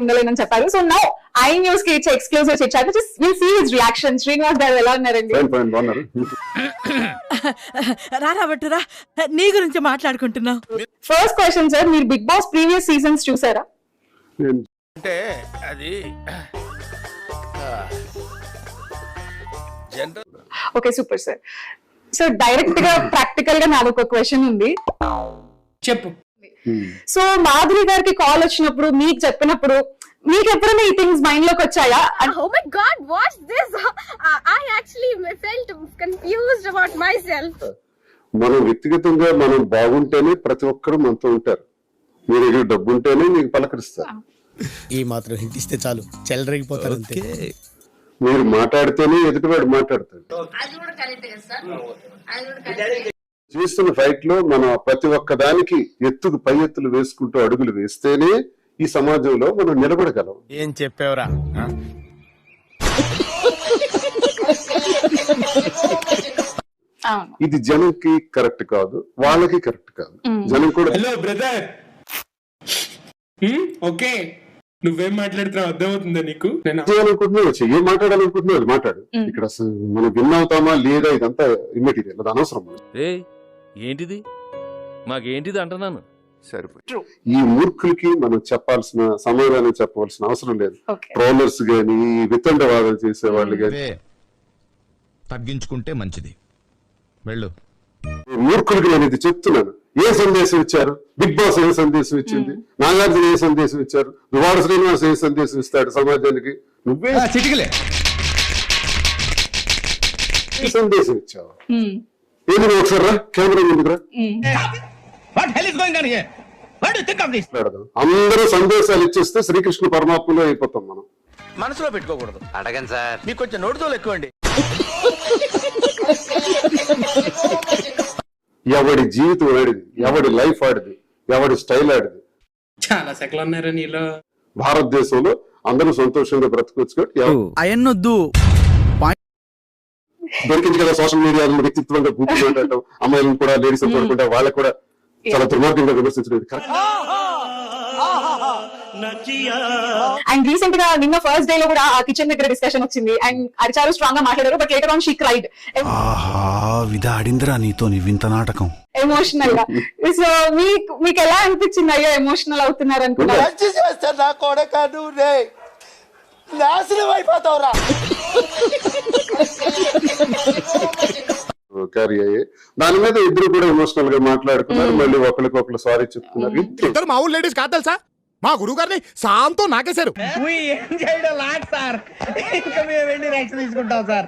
ఉండలేనని చెప్పారు. So now I news కి ఇచ్చే exclusive chit chat just will see his reaction. Srinivas గారు ఎలా ఉన్నారండి? రారా బట్టురా, నీ గురించి మాట్లాడుకుంటున్నాం. ఫస్ట్ క్వశ్చన్ సార్, మీరు బిగ్ బాస్ ప్రీవియస్ సీజన్స్ చూసారా? అంటే అది okay, super sir. So direct గా ప్రాక్టికల్ గా నాకు ఒక క్వశ్చన్ ఉంది, చెప్పు. సో మాధురి గారికి కాల్ వచ్చినప్పుడు మీకు చెప్పినప్పుడు మీకు ఎప్పుడైనా ఈ థింగ్స్ మైండ్ లోకి వచ్చాయా? Oh my God, what's this? I actually felt confused about myself. మనం వ్యక్తిగతంగా మనం బాగుంటేనే ప్రతి ఒక్కరు మనతో ఉంటారు. మీరు డబ్బు ఉంటేనే మీకు పలకరిస్తారు. ఈ మాత్రం హింట్ ఇస్తే చాలు, చెలరేగిపోతారు అంతే. మీరు మాట్లాడితేనే ఎదుటివాడు మాట్లాడతాడు. చేస్తున్న ఫైట్ లో మనం ప్రతి ఒక్క దానికి ఎత్తుకు పై ఎత్తులు వేసుకుంటూ అడుగులు వేస్తేనే ఈ సమాజంలో మనం నిలబడగలం. ఏం చెప్పావురా? ఇది జనంకి కరెక్ట్ కాదు, వాళ్ళకి కరెక్ట్ కాదు. జనం కూడా హలో బ్రదర్, ఓకే నువ్వేం మాట్లాడుతున్నావు అర్థమవుతుందా నీకు? చేయాలనుకుంటున్నావు, ఏం మాట్లాడాలనుకుంటున్నావు అది మాట్లాడు. ఇక్కడ మనం విన్ అవుతామా లేదా ఇదంతా ఇమ్మెటీరియల్, అది అనవసరం. ఏంటిది మాకేంటిది అంటున్నాను. సరిపోయి ఈ మూర్ఖులకి మనం చెప్పాల్సిన సమాధానం చెప్పవలసిన అవసరం లేదు. ట్రోలర్స్ గాని వితండవాదాలు చేసే వాళ్ళు గాని తగ్గించుకుంటే మంచిది. వెళ్ళు. మూర్ఖులకి నేను ఇది చెప్తున్నాను. ఏ సందేశం ఇచ్చారు? బిగ్ బాస్ ఏ సందేశం ఇచ్చింది? నాగార్జున ఏ సందేశం ఇచ్చారు? దువాడ శ్రీనివాస్ ఏ సందేశం ఇస్తాడు సమాజానికి? నువ్వే చిటికలే సందేశం ఇచ్చావు. ఏది ఒకసారి రా, కెమెరా ముందుకు రా. అందరూ సందేశాలు ఇచ్చేస్తే శ్రీకృష్ణ పరమాత్మలో అయిపోతాం మనం. మనసులో పెట్టుకోకూడదు. అడగండి సార్, మీకు కొంచెం నోటితో ఎక్కువండి. ఎవడి జీవితం ఆడిది, ఎవడి లైఫ్ ఆడిది, ఎవడి స్టైల్ ఆడిది. చాలా సెకలు ఉన్నారా నీలో? భారతదేశంలో అందరూ సంతోషంగా బ్రతకొచ్చు. అయన్నొద్దు దొరికింది కదా సోషల్ మీడియాలో వ్యక్తిత్వంగా కూర్చుంటాం. అమ్మాయిలను కూడా లేడీస్ పడుకుంటా వాళ్ళకి కూడా చాలా దుర్మార్గంగా విమర్శించలేదు. అండ్ రీసెంట్ గా నిన్న ఫస్ట్ డే లో కూడా ఆ కిచెన్ దగ్గర డిస్కషన్ వచ్చింది అండ్ అరిచారు, స్ట్రాంగ్ గా మాట్లాడారు. But later on she cried. ఆడిందిరా నీతో వింత నాటకం ఎమోషనల్ గా. సో మీకు ఎలా అనిపించింది? అయ్యో ఎమోషనల్ అవుతున్నారు అనుకున్నారు? క్యారీ అయ్యే దాని మీద ఇద్దరు కూడా ఎమోషనల్ గా మాట్లాడుకున్నారు. మళ్ళీ ఒకరికొకరు సారీ చెప్తున్నారు. ఇద్దరు మా ఊరు లేడీస్ కాదు తెలుసా, మా గురువు గారిని సాంతో నాకేశారు. ఏం చేయడం లాట్ సార్, ఇంకా మేము వెళ్ళి రైట్స్ తీసుకుంటాం సార్.